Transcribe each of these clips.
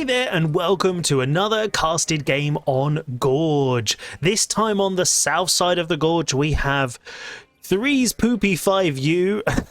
Hey there and welcome to another casted game on Gorge. This time on the south side of the Gorge we have 3's Poopy 5U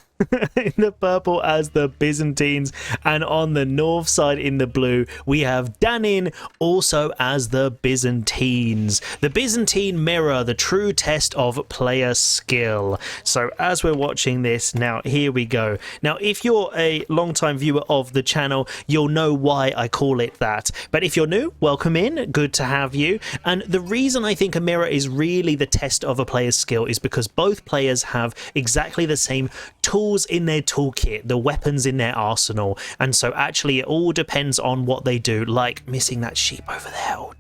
in the purple as the Byzantines, and on the north side in the blue we have Danin also as the Byzantines. The Byzantine mirror the true test of player skill. So as we're watching this now, here we go. Now if you're a long-time viewer of the channel you'll know why I call it that, but if you're new, welcome in, good to have you. And the reason I think a mirror is really the test of a player's skill is because both players have exactly the same tools in their toolkit, the weapons in their arsenal, and so actually it all depends on what they do, like missing that sheep over there. Oh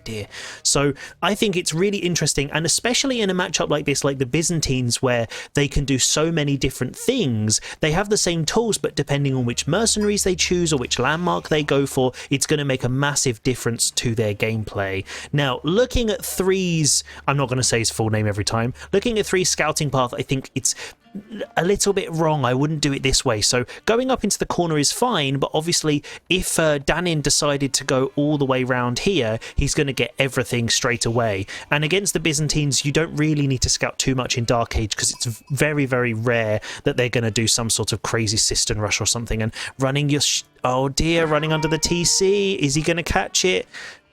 dear. So I think it's really interesting, and especially in a matchup like this, like the Byzantines, where they can do so many different things. They have the same tools, but depending on which mercenaries they choose or which landmark they go for, it's going to make a massive difference to their gameplay. Now looking at 3's, I'm not going to say his full name every time, looking at 3's scouting path, I think it's a little bit wrong. I wouldn't do it this way. So going up into the corner is fine, but obviously if Danin decided to go all the way round here, he's going to get everything straight away. And against the Byzantines you don't really need to scout too much in Dark Age, because it's very rare that they're going to do some sort of crazy cistern rush or something. And running your oh dear, running under the TC, is he going to catch it?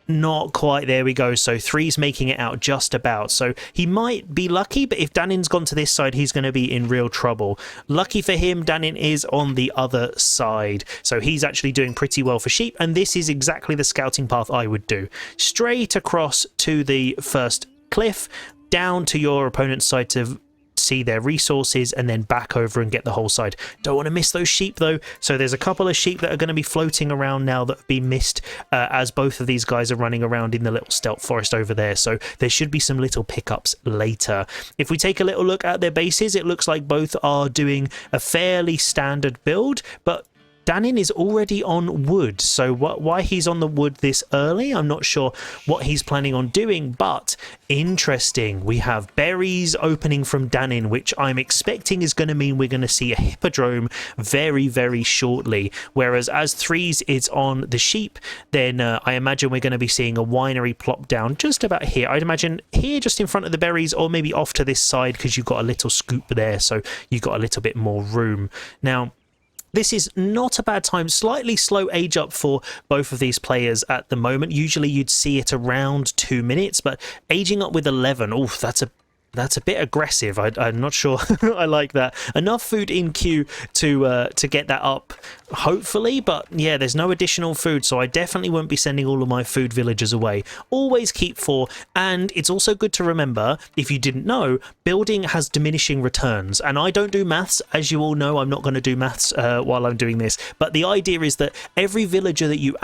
Not quite. There we go. So 3's making it out just about. So he might be lucky, but if Danin's gone to this side, he's going to be in real trouble. Lucky for him, Danin is on the other side. So he's actually doing pretty well for sheep, and this is exactly the scouting path I would do. Straight across to the first cliff, down to your opponent's side to see their resources, and then back over and get the whole side. Don't want to miss those sheep though. So there's a couple of sheep that are going to be floating around now that have been missed as both of these guys are running around in the little stealth forest over there. So there should be some little pickups later. If we take a little look at their bases, it looks like both are doing a fairly standard build, but Danin is already on wood, so why he's on the wood this early, I'm not sure what he's planning on doing, but interesting. We have berries opening from Danin, which I'm expecting is going to mean we're going to see a Hippodrome very shortly, whereas as 3's is on the sheep, then I imagine we're going to be seeing a winery plop down just about here. I'd imagine here just in front of the berries, or maybe off to this side because you've got a little scoop there, so you've got a little bit more room. Now this is not a bad time. Slightly slow age up for both of these players at the moment. Usually you'd see it around 2 minutes, but aging up with 11, oh, that's a bit aggressive. I'm not sure I like that. Enough food in queue to get that up, hopefully, but yeah, there's no additional food, so I definitely won't be sending all of my food villagers away. Always keep 4, and it's also good to remember, if you didn't know, building has diminishing returns, and I don't do maths, as you all know. I'm not going to do maths while I'm doing this, but the idea is that every villager that you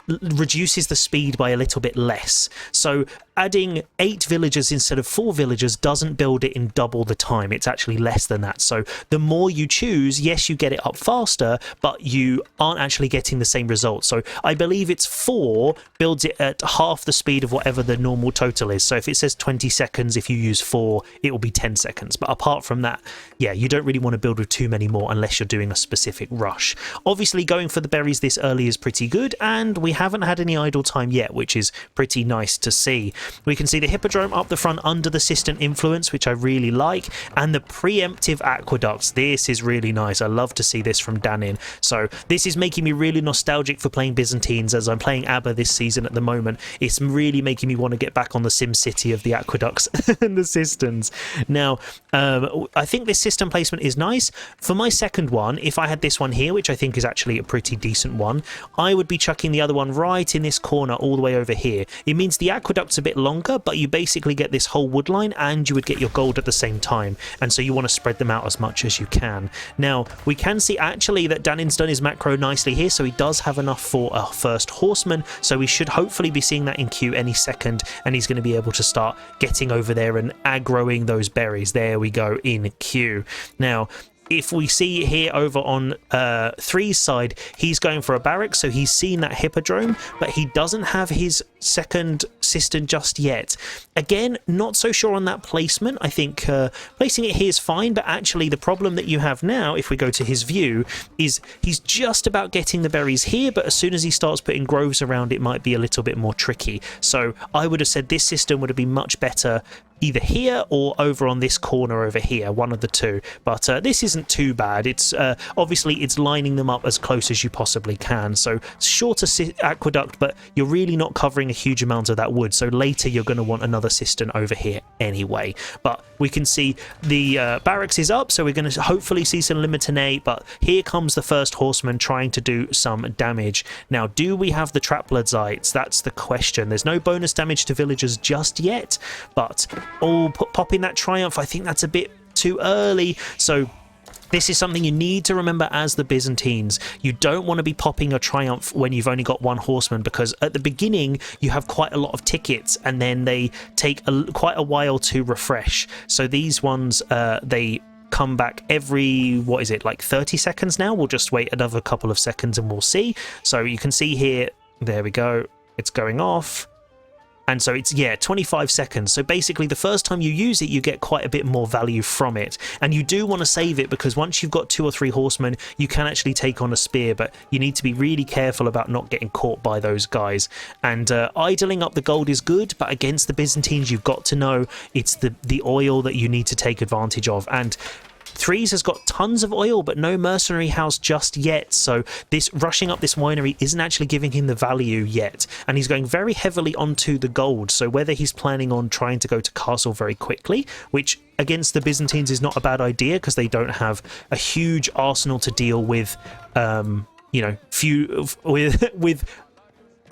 reduces the speed by a little bit less. So adding 8 villagers instead of 4 villagers doesn't build it in double the time. It's actually less than that. So the more you choose, yes, you get it up faster, but you aren't actually getting the same result. So I believe it's 4 builds it at half the speed of whatever the normal total is. So if it says 20 seconds, if you use 4, it will be 10 seconds. But apart from that, yeah, you don't really want to build with too many more unless you're doing a specific rush. Obviously going for the berries this early is pretty good, and we haven't had any idle time yet, which is pretty nice to see. We can see the Hippodrome up the front under the cistern influence, which I really like, and the preemptive aqueducts. This is really nice. I love to see this from Danin. So this is making me really nostalgic for playing Byzantines, as I'm playing ABBA this season at the moment. It's really making me want to get back on the Sim City of the aqueducts and the cisterns. Now I think this cistern placement is nice. For my second one, if I had this one here, which I think is actually a pretty decent one, I would be chucking the other one right in this corner all the way over here. It means the aqueduct's a bit longer, but you basically get this whole wood line and you would get your gold at the same time, and so you want to spread them out as much as you can. Now we can see actually that Danin's done his macro nicely here, so he does have enough for a first horseman, so we should hopefully be seeing that in queue any second, and he's going to be able to start getting over there and aggroing those berries. There we go, in queue. Now if we see here over on 3's side, he's going for a barrack, so he's seen that Hippodrome, but he doesn't have his second cistern just yet. Again, not so sure on that placement. I think placing it here is fine, but actually the problem that you have now, if we go to his view, is he's just about getting the berries here, but as soon as he starts putting groves around, it might be a little bit more tricky. So I would have said this system would have been much better either here or over on this corner over here, one of the two. But this isn't too bad. It's obviously it's lining them up as close as you possibly can. So shorter aqueduct, but you're really not covering a huge amount of that wood. So later you're going to want another cistern over here anyway. But we can see the barracks is up, so we're going to hopefully see some Limitinae. But here comes the first horseman trying to do some damage. Now, do we have the Traplordzites? That's the question. There's no bonus damage to villagers just yet, but popping that Triumph, I think that's a bit too early. So this is something you need to remember as the Byzantines. You don't want to be popping a Triumph when you've only got one horseman, because at the beginning you have quite a lot of tickets and then they take quite a while to refresh. So these ones, they come back every, what is it, like 30 seconds now? We'll just wait another couple of seconds and we'll see. So you can see here, there we go, it's going off. And so it's, yeah, 25 seconds. So basically the first time you use it, you get quite a bit more value from it. And you do want to save it, because once you've got 2 or 3 horsemen, you can actually take on a spear, but you need to be really careful about not getting caught by those guys. And idling up the gold is good, but against the Byzantines, you've got to know it's the oil that you need to take advantage of. And Threes has got tons of oil, but no mercenary house just yet. So this rushing up this winery isn't actually giving him the value yet. And he's going very heavily onto the gold. So whether he's planning on trying to go to castle very quickly, which against the Byzantines is not a bad idea, because they don't have a huge arsenal to deal with, you know, with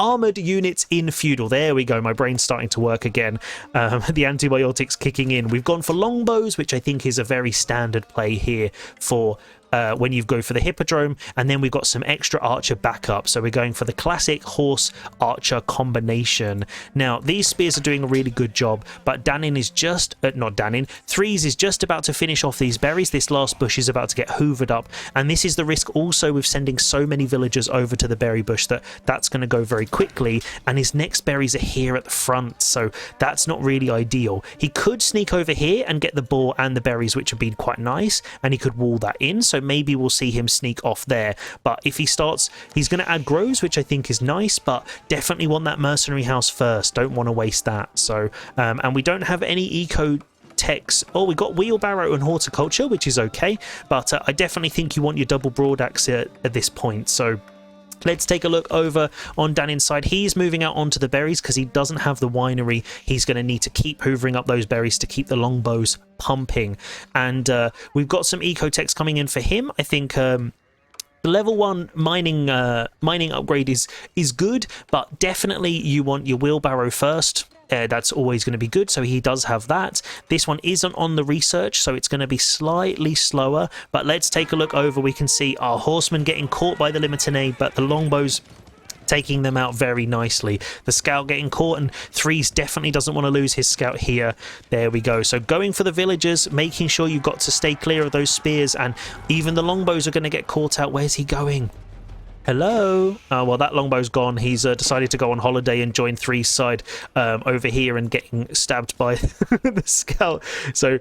armored units in feudal. There we go, my brain's starting to work again. The antibiotics kicking in. We've gone for longbows, which I think is a very standard play here for when you go for the Hippodrome, and then we've got some extra archer backup, so we're going for the classic horse archer combination. Now these spears are doing a really good job, but Danin is just Threes is just about to finish off these berries. This last bush is about to get hoovered up, and this is the risk also with sending so many villagers over to the berry bush, that's going to go very quickly, and his next berries are here at the front, so that's not really ideal. He could sneak over here and get the boar and the berries, which would be quite nice, and he could wall that in, so maybe we'll see him sneak off there. But if he starts, he's going to add groves, which I think is nice, but definitely want that mercenary house first. Don't want to waste that. So and we don't have any eco techs. Oh, we got wheelbarrow and horticulture, which is okay, but I definitely think you want your double broadaxe at this point. So let's take a look over on Danin's side. He's moving out onto the berries because he doesn't have the winery. He's going to need to keep hoovering up those berries to keep the longbows pumping. And we've got some eco-techs coming in for him. I think the level 1 mining upgrade is good, but definitely you want your wheelbarrow first. That's always going to be good, so he does have that. This one isn't on the research, so it's going to be slightly slower, but let's take a look over. We can see our horsemen getting caught by the Limitinae, but the longbows taking them out very nicely. The scout getting caught, and Threes definitely doesn't want to lose his scout here. There we go. So going for the villagers, making sure you've got to stay clear of those spears, and even the longbows are going to get caught out. Where's he going? Hello? Well, that longbow's gone. He's decided to go on holiday and join Three's side over here and getting stabbed by the scout. So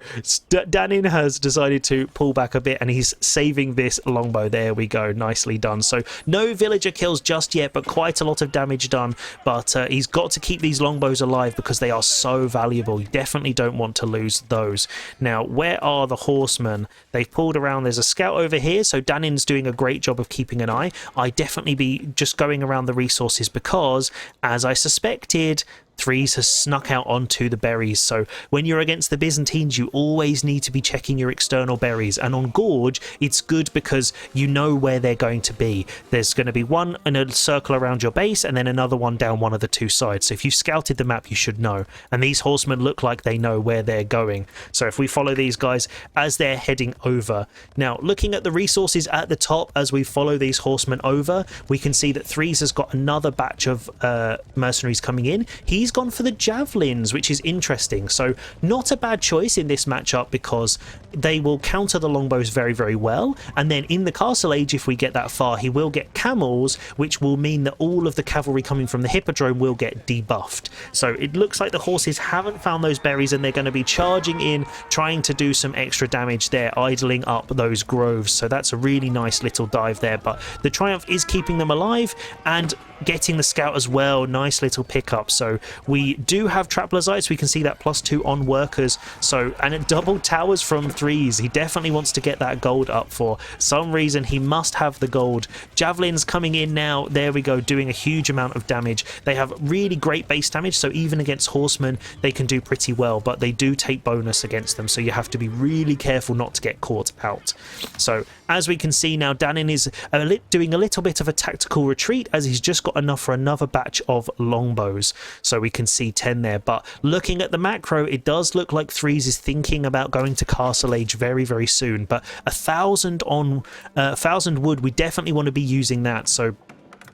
Danin has decided to pull back a bit, and he's saving this longbow. There we go. Nicely done. So no villager kills just yet, but quite a lot of damage done. But he's got to keep these longbows alive because they are so valuable. You definitely don't want to lose those. Now, where are the horsemen? They've pulled around. There's a scout over here, so Danin's doing a great job of keeping an eye. I definitely be just going around the resources because, as I suspected, Threes has snuck out onto the berries. So when you're against the Byzantines, you always need to be checking your external berries, and on Gorge it's good because you know where they're going to be. There's going to be one in a circle around your base and then another one down one of the two sides. So if you've scouted the map, you should know, and these horsemen look like they know where they're going. So if we follow these guys as they're heading over. Now, looking at the resources at the top as we follow these horsemen over, we can see that Threes has got another batch of mercenaries coming in. He's he's gone for the javelins, which is interesting. So not a bad choice in this matchup because they will counter the longbows very, very well. And then in the castle age, if we get that far, he will get camels, which will mean that all of the cavalry coming from the Hippodrome will get debuffed. So it looks like the horses haven't found those berries and they're going to be charging in, trying to do some extra damage there, idling up those groves. So that's a really nice little dive there, but the Triumph is keeping them alive and getting the scout as well. Nice little pickup. So we do have trap Lazites. We can see that +2 on workers. So, and it double towers from 3s. He definitely wants to get that gold up. For some reason he must have the gold. Javelins coming in now. There we go, doing a huge amount of damage. They have really great base damage, so even against horsemen they can do pretty well, but they do take bonus against them, so you have to be really careful not to get caught out. So as we can see now, Danin is doing a little bit of a tactical retreat as he's just got enough for another batch of longbows. So we can see 10 there, but looking at the macro, it does look like 3s is thinking about going to castle age very, very soon. But 1,000 on 1,000 wood, we definitely want to be using that. So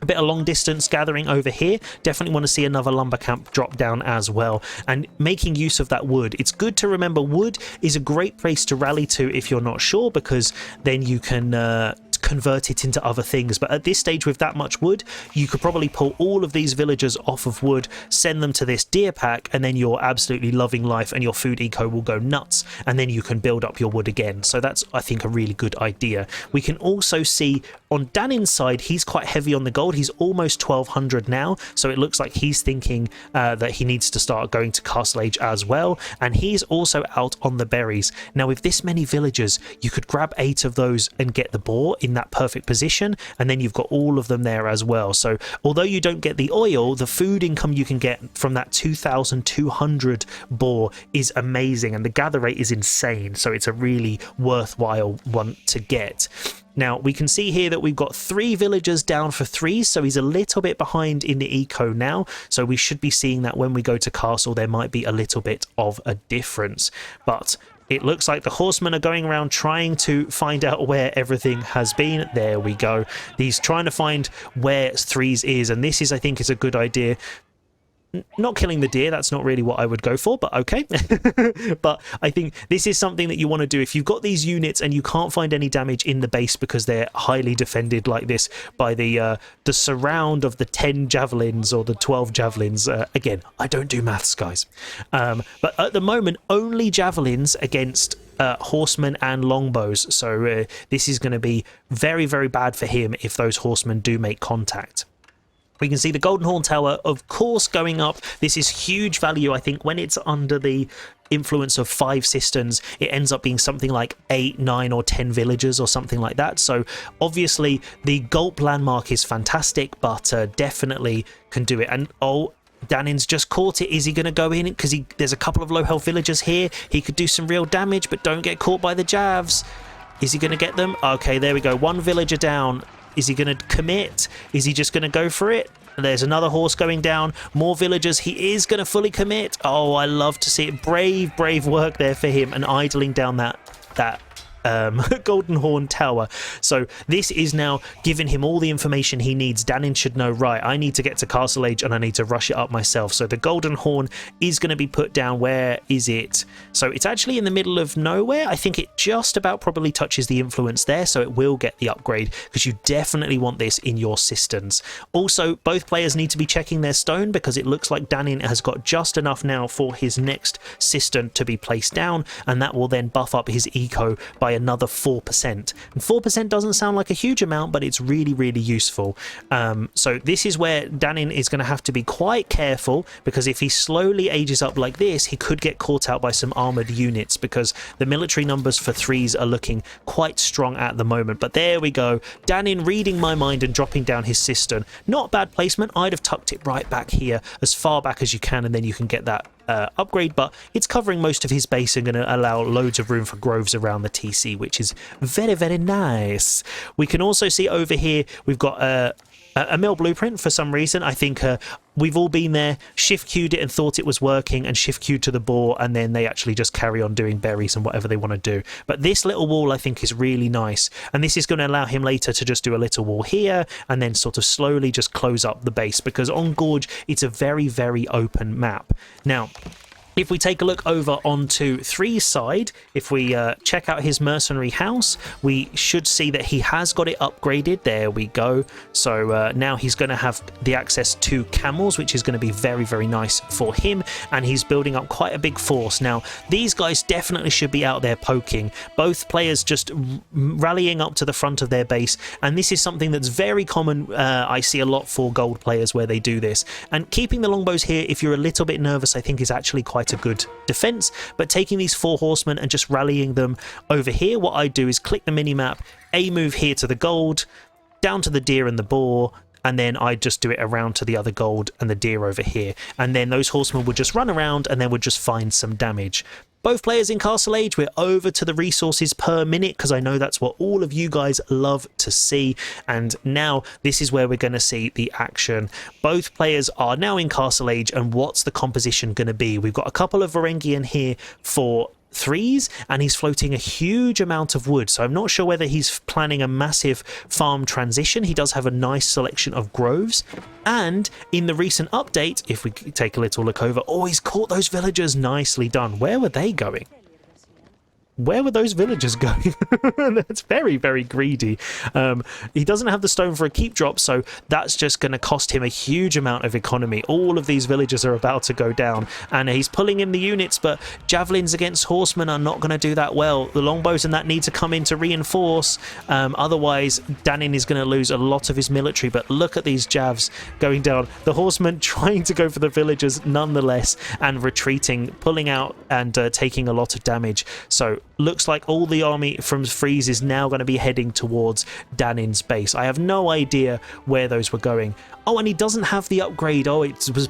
a bit of long distance gathering over here. Definitely want to see another lumber camp drop down as well, and making use of that wood. It's good to remember wood is a great place to rally to if you're not sure, because then you can convert it into other things. But at this stage, with that much wood, you could probably pull all of these villagers off of wood, send them to this deer pack, and then you're absolutely loving life and your food eco will go nuts, and then you can build up your wood again. So that's, I think, a really good idea. We can also see on Danin's side, he's quite heavy on the gold. He's almost 1,200 now, so it looks like he's thinking that he needs to start going to castle age as well, and he's also out on the berries. Now with this many villagers, you could grab 8 of those and get the boar in that perfect position, and then you've got all of them there as well. So although you don't get the oil, the food income you can get from that 2,200 boar is amazing, and the gather rate is insane, so it's a really worthwhile one to get. Now we can see here that we've got 3 villagers down for 3s, so he's a little bit behind in the eco now, so we should be seeing that when we go to castle there might be a little bit of a difference. But it looks like the horsemen are going around trying to find out where everything has been. There we go. He's trying to find where 3s is, and this is, I think, is a good idea. Not killing the deer, that's not really what I would go for, but okay. But I think this is something that you want to do. If you've got these units and you can't find any damage in the base because they're highly defended like this by the surround of the 10 javelins or the 12 javelins. Again, I don't do maths, guys. But at the moment, only javelins against horsemen and longbows. So this is going to be very, very bad for him if those horsemen do make contact. We can see the Golden Horn Tower, of course, going up. This is huge value. I think when it's under the influence of 5 cisterns, it ends up being something like 8, 9 or 10 villagers or something like that. So obviously the Gulp landmark is fantastic, but definitely can do it. And oh, Danin's just caught it. Is he going to go in? Because there's a couple of low health villagers here. He could do some real damage, but don't get caught by the javs. Is he going to get them? Okay, there we go. 1 villager down. Is he going to commit? Is he just going to go for it? There's another horse going down. More villagers. He is going to fully commit. Oh, I love to see it. Brave, brave work there for him, and idling down that Golden Horn Tower. So this is now giving him all the information he needs. Danin should know, right, I need to get to castle age and I need to rush it up myself. So the Golden Horn is going to be put down. Where is it? So it's actually in the middle of nowhere. I think it just about probably touches the influence there, so it will get the upgrade, because you definitely want this in your cisterns. Also, both players need to be checking their stone, because it looks like Danin has got just enough now for his next cistern to be placed down, and that will then buff up his eco by another 4%. And 4% doesn't sound like a huge amount, but it's really, really useful. So this is where Danin is going to have to be quite careful, because if he slowly ages up like this, he could get caught out by some armored units, because the military numbers for 3s are looking quite strong at the moment. But there we go. Danin reading my mind and dropping down his cistern. Not bad placement. I'd have tucked it right back here, as far back as you can, and then you can get that upgrade, but it's covering most of his base and going to allow loads of room for groves around the TC, which is very, very nice. We can also see over here we've got a mill blueprint for some reason. I think we've all been there, shift queued it and thought it was working, and shift queued to the boar, and then they actually just carry on doing berries and whatever they want to do. But this little wall I think is really nice, and this is going to allow him later to just do a little wall here and then sort of slowly just close up the base, because on Gorge it's a very, very open map. Now, if we take a look over onto 3's side, if we check out his mercenary house, we should see that he has got it upgraded. There we go. So now he's going to have the access to camels, which is going to be very, very nice for him. And he's building up quite a big force. Now, these guys definitely should be out there poking. Both players just rallying up to the front of their base. And this is something that's very common. I see a lot for gold players where they do this. And keeping the longbows here, if you're a little bit nervous, I think is actually quite a good defense. But taking these 4 horsemen and just rallying them over here, what I do is click the mini-map, a move here to the gold, down to the deer and the boar, and then I just do it around to the other gold and the deer over here. And then those horsemen would just run around and then would just find some damage. Both players in Castle Age, we're over to the resources per minute, because I know that's what all of you guys love to see. And now this is where we're going to see the action. Both players are now in Castle Age, and what's the composition going to be? We've got a couple of Varangian here for 3's, and he's floating a huge amount of wood, so I'm not sure whether he's planning a massive farm transition. He does have a nice selection of groves, and in the recent update, if we take a little look over, oh, he's caught those villagers. Nicely done. Where were they going? Where were those villagers going? That's very, very greedy. He doesn't have the stone for a keep drop, so that's just going to cost him a huge amount of economy. All of these villagers are about to go down, and he's pulling in the units, but javelins against horsemen are not going to do that well. The longbows and that need to come in to reinforce. Otherwise, Danin is going to lose a lot of his military, but look at these javs going down. The horsemen trying to go for the villagers nonetheless, and retreating, pulling out and taking a lot of damage. So looks like all the army from Freeze is now going to be heading towards Danin's base. I have no idea where those were going. Oh, and he doesn't have the upgrade. Oh, it was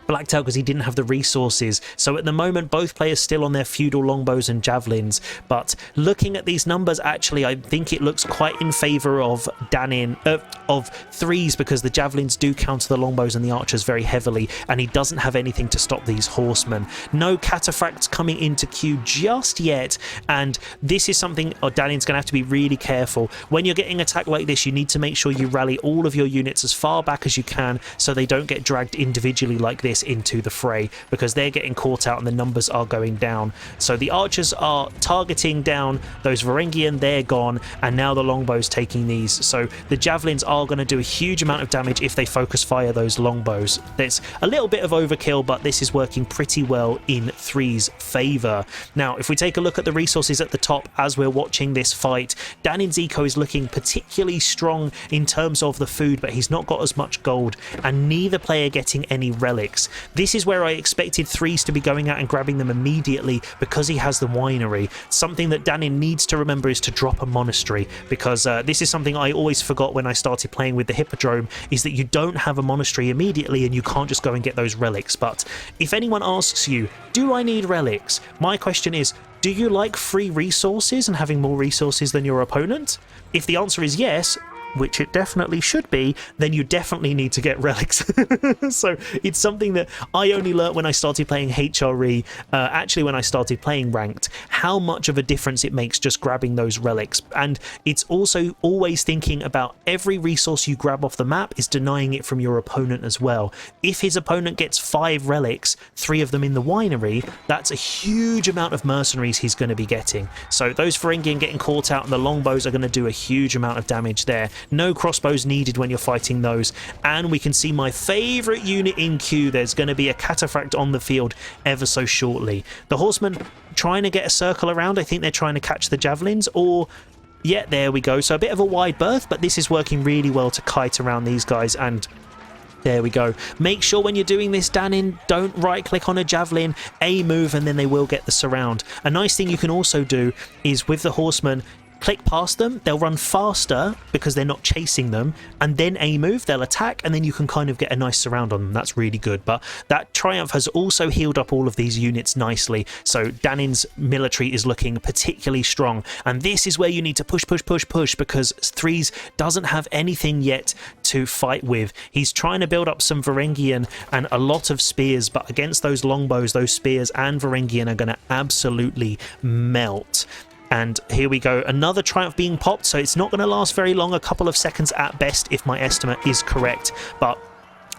blacked out because he didn't have the resources. So at the moment, both players still on their feudal longbows and javelins. But looking at these numbers, actually, I think it looks quite in favour of Danin, of 3's, because the javelins do counter the longbows and the archers very heavily, and he doesn't have anything to stop these horsemen. No cataphracts coming into queue just yet, and this is something Danin's going to have to be really careful. When you're getting attacked like this, you need to make sure you rally all of your units as far back as you can so they don't get dragged individually like this into the fray, because they're getting caught out and the numbers are going down. So the archers are targeting down those Varangian, they're gone, and now the longbows taking these. So the javelins are going to do a huge amount of damage if they focus fire those longbows. It's a little bit of overkill, but this is working pretty well in 3's favour. Now, if we take a look at the resources at the top as we're watching this fight, Danin's eco is looking particularly strong in terms of the food, but he's not got as much gold, and neither player getting any relics. This is where I expected 3's to be going out and grabbing them immediately, because he has the winery. Something that Danin needs to remember is to drop a monastery, because this is something I always forgot when I started playing with the Hippodrome, is that you don't have a monastery immediately and you can't just go and get those relics. But if anyone asks you, do I need relics? My question is, do you like free resources and having more resources than your opponent? If the answer is yes, which it definitely should be, then you definitely need to get relics. So it's something that I only learnt when I started playing HRE, actually when I started playing ranked, how much of a difference it makes just grabbing those relics. And it's also always thinking about every resource you grab off the map is denying it from your opponent as well. If his opponent gets 5 relics, 3 of them in the winery, that's a huge amount of mercenaries he's going to be getting. So those Varangian getting caught out and the longbows are going to do a huge amount of damage there. No crossbows needed when you're fighting those. And we can see my favourite unit in queue. There's going to be a cataphract on the field ever so shortly. The horsemen trying to get a circle around. I think they're trying to catch the javelins, or yeah, there we go. So a bit of a wide berth, but this is working really well to kite around these guys, and there we go. Make sure when you're doing this, Danin, don't right click on a javelin, a move, and then they will get the surround. A nice thing you can also do is with the horsemen, click past them, they'll run faster because they're not chasing them, and then a move, they'll attack, and then you can kind of get a nice surround on them. That's really good. But that triumph has also healed up all of these units nicely, so Danin's military is looking particularly strong, and this is where you need to push because Threes doesn't have anything yet to fight with. He's trying to build up some Varangian and a lot of spears, but against those longbows, those spears and Varangian are going to absolutely melt. And here we go, another triumph being popped, so it's not going to last very long, a couple of seconds at best if my estimate is correct. But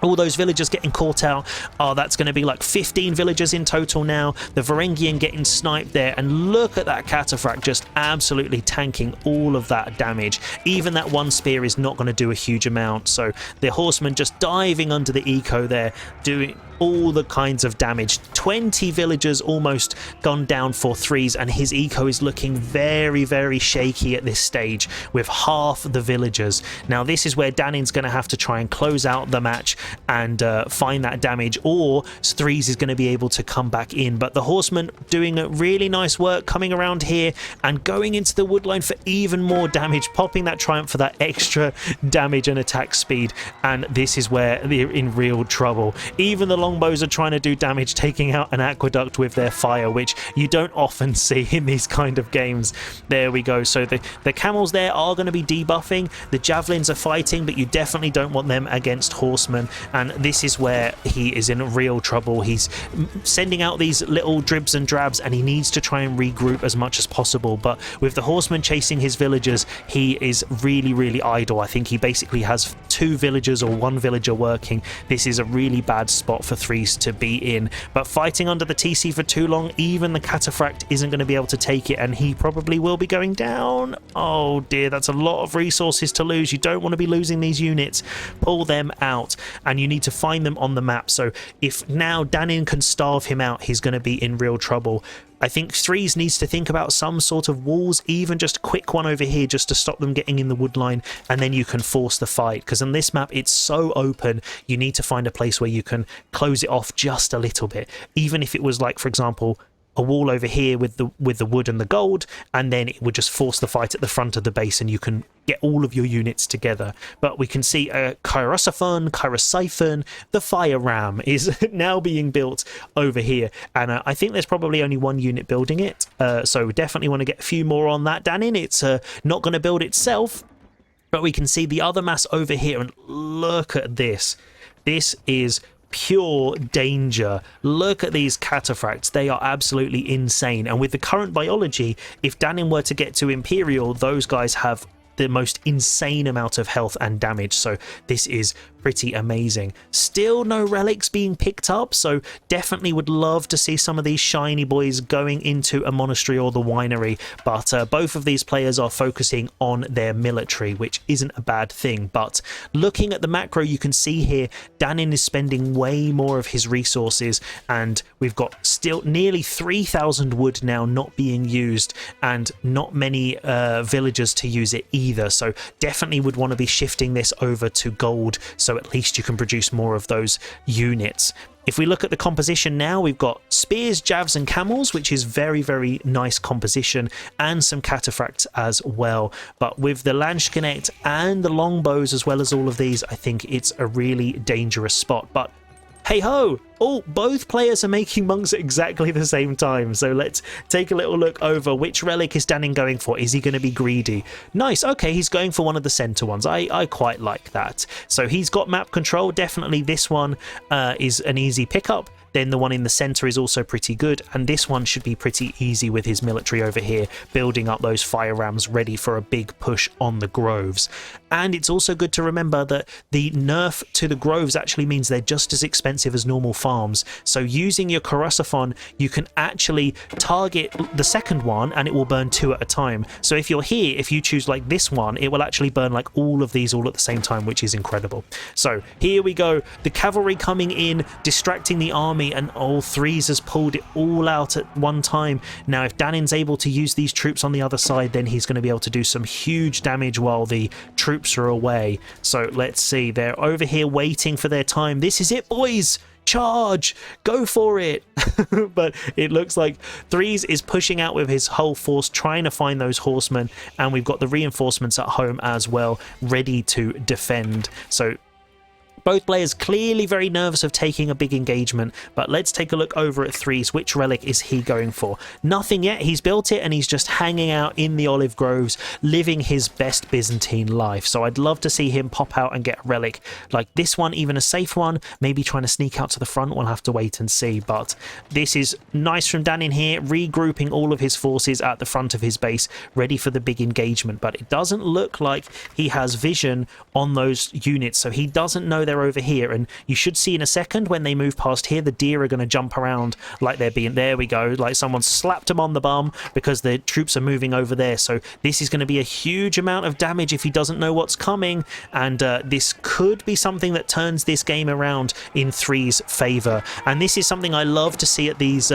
all those villagers getting caught out. Oh, that's going to be like 15 villagers in total now. The Varangian getting sniped there, and look at that cataphract just absolutely tanking all of that damage. Even that one spear is not going to do a huge amount, so the horseman just diving under the eco there, doing all the kinds of damage. 20 villagers almost gone down for Threes, and his eco is looking very, very shaky at this stage with half the villagers. Now this is where Danin's going to have to try and close out the match and find that damage, or Threes is going to be able to come back in. But the horseman doing really nice work coming around here and going into the woodline for even more damage, popping that triumph for that extra damage and attack speed. And this is where they're in real trouble. Even the longbows are trying to do damage, taking out an aqueduct with their fire, which you don't often see in these kind of games. There we go. So the camels there are going to be debuffing. The javelins are fighting, but you definitely don't want them against horsemen. And this is where he is in real trouble. He's sending out these little dribs and drabs, and he needs to try and regroup as much as possible. But with the horsemen chasing his villagers, he is really, really idle. I think he basically has 2 villagers or 1 villager working. This is a really bad spot for Threes to be in. But fighting under the TC for too long, even the cataphract isn't going to be able to take it, and he probably will be going down. Oh dear, that's a lot of resources to lose. You don't want to be losing these units. Pull them out, and you need to find them on the map. So if now Danin can starve him out, he's going to be in real trouble. I think Threes needs to think about some sort of walls, even just a quick one over here just to stop them getting in the woodline, and then you can force the fight, because on this map it's so open. You need to find a place where you can close it off just a little bit, even if it was like, for example, a wall over here with the wood and the gold, and then it would just force the fight at the front of the base and you can get all of your units together. But we can see a Kairosophon, the fire ram is now being built over here, and I think there's probably only 1 unit building it, so we definitely want to get a few more on that. Danin, it's not going to build itself, but we can see the other mass over here, and look at this. This is pure danger. Look at these cataphracts. They are absolutely insane, and with the current biology, if Danin were to get to Imperial, those guys have the most insane amount of health and damage, so this is pretty amazing. Still no relics being picked up, so definitely would love to see some of these shiny boys going into a monastery or the winery, but both of these players are focusing on their military, which isn't a bad thing. But looking at the macro, you can see here Danin is spending way more of his resources, and we've got still nearly 3,000 wood now not being used, and not many villagers to use it either, so definitely would want to be shifting this over to gold, so at least you can produce more of those units. If we look at the composition now, we've got spears, javs and camels, which is very, very nice composition, and some cataphracts as well. But with the Landsknecht and the longbows as well as all of these, I think it's a really dangerous spot. But hey ho! Oh, both players are making monks at exactly the same time. So let's take a little look over which relic is Danin going for. Is he going to be greedy? Nice. Okay, he's going for one of the center ones. I quite like that. So he's got map control. Definitely this one is an easy pickup. Then the one in the center is also pretty good, and this one should be pretty easy with his military over here, building up those fire rams ready for a big push on the groves. And it's also good to remember that the nerf to the groves actually means they're just as expensive as normal farms. So using your Kairosophon, you can actually target the second one and it will burn 2 at a time. So if you're here, if you choose like this one, it will actually burn like all of these all at the same time, which is incredible. So here we go, the cavalry coming in, distracting the army, and all Threes has pulled it all out at one time. Now if Danin's able to use these troops on the other side, then he's going to be able to do some huge damage while the troops are away. So let's see, they're over here waiting for their time. This is it, boys! charge, go for it. But it looks like Threes is pushing out with his whole force, trying to find those horsemen, and we've got the reinforcements at home as well, ready to defend. So both players clearly very nervous of taking a big engagement, but let's take a look over at Threes. Which relic is he going for? Nothing yet. He's built it and he's just hanging out in the olive groves, living his best Byzantine life. So I'd love to see him pop out and get a relic like this one, even a safe one, maybe trying to sneak out to the front. We'll have to wait and see, but this is nice from Danin here, regrouping all of his forces at the front of his base, ready for the big engagement. But it doesn't look like he has vision on those units, so he doesn't know they're over here, and you should see in a second when they move past here, the deer are going to jump around like they're being, there we go, like someone slapped them on the bum because the troops are moving over there. So this is going to be a huge amount of damage if he doesn't know what's coming, and this could be something that turns this game around in Threes' favor. And this is something I love to see at these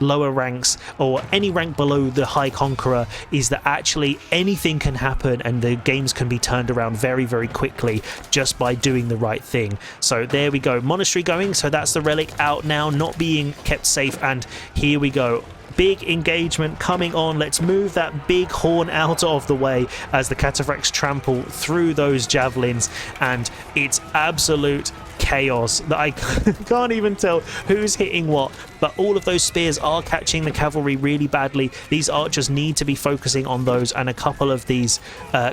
lower ranks, or any rank below the High Conqueror, is that actually anything can happen and the games can be turned around very, very quickly just by doing the right thing. So there we go, monastery going, so that's the relic out now, not being kept safe, and here we go. Big engagement coming on. Let's move that big horn out of the way as the cataphracts trample through those javelins, and it's absolute chaos that I can't even tell who's hitting what, but all of those spears are catching the cavalry really badly. These archers need to be focusing on those, and a couple of these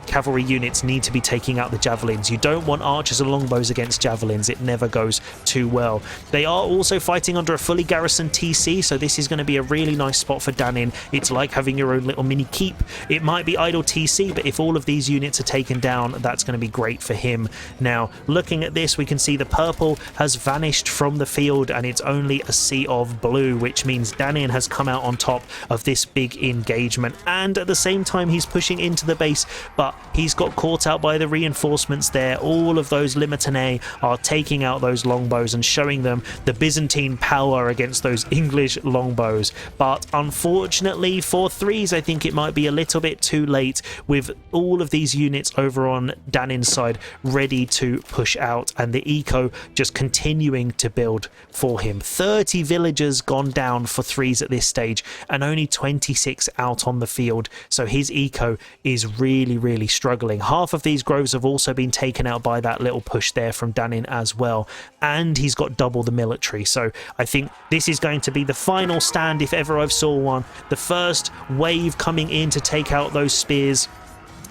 cavalry units need to be taking out the javelins. You don't want archers and longbows against javelins, it never goes too well. They are also fighting under a fully garrisoned TC, so this is going to be a really nice spot for Danin. It's like having your own little mini keep. It might be idle TC, but if all of these units are taken down, that's going to be great for him. Now looking at this, we can see the purple has vanished from the field and it's only a sea of blue, which means Danin has come out on top of this big engagement, and at the same time he's pushing into the base, but he's got caught out by the reinforcements there. All of those Limitanei are taking out those longbows and showing them the Byzantine power against those English longbows. But unfortunately for Threes, I think it might be a little bit too late with all of these units over on Danin's side ready to push out, and the eco just continuing to build for him. 30 villagers gone down for Threes at this stage, and only 26 out on the field, so his eco is really, really struggling. Half of these groves have also been taken out by that little push there from Danin as well, and he's got double the military. So I think this is going to be the final stand if ever I've saw one. The first wave coming in to take out those spears,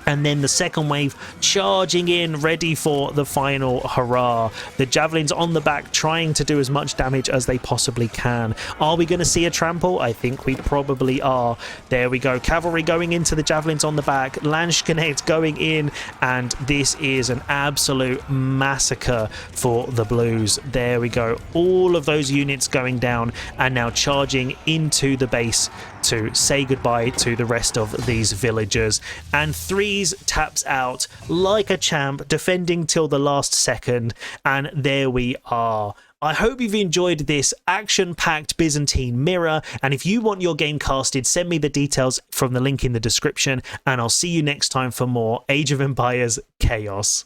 and then the second wave charging in, ready for the final hurrah. The javelins on the back trying to do as much damage as they possibly can. Are we going to see a trample? I think we probably are. There we go, cavalry going into the javelins on the back, Landsknecht going in, and this is an absolute massacre for the blues. There we go, all of those units going down, and now charging into the base to say goodbye to the rest of these villagers. And Threes taps out like a champ, defending till the last second, and there we are. I hope you've enjoyed this action-packed Byzantine mirror, and if you want your game casted, send me the details from the link in the description, and I'll see you next time for more Age of Empires Chaos.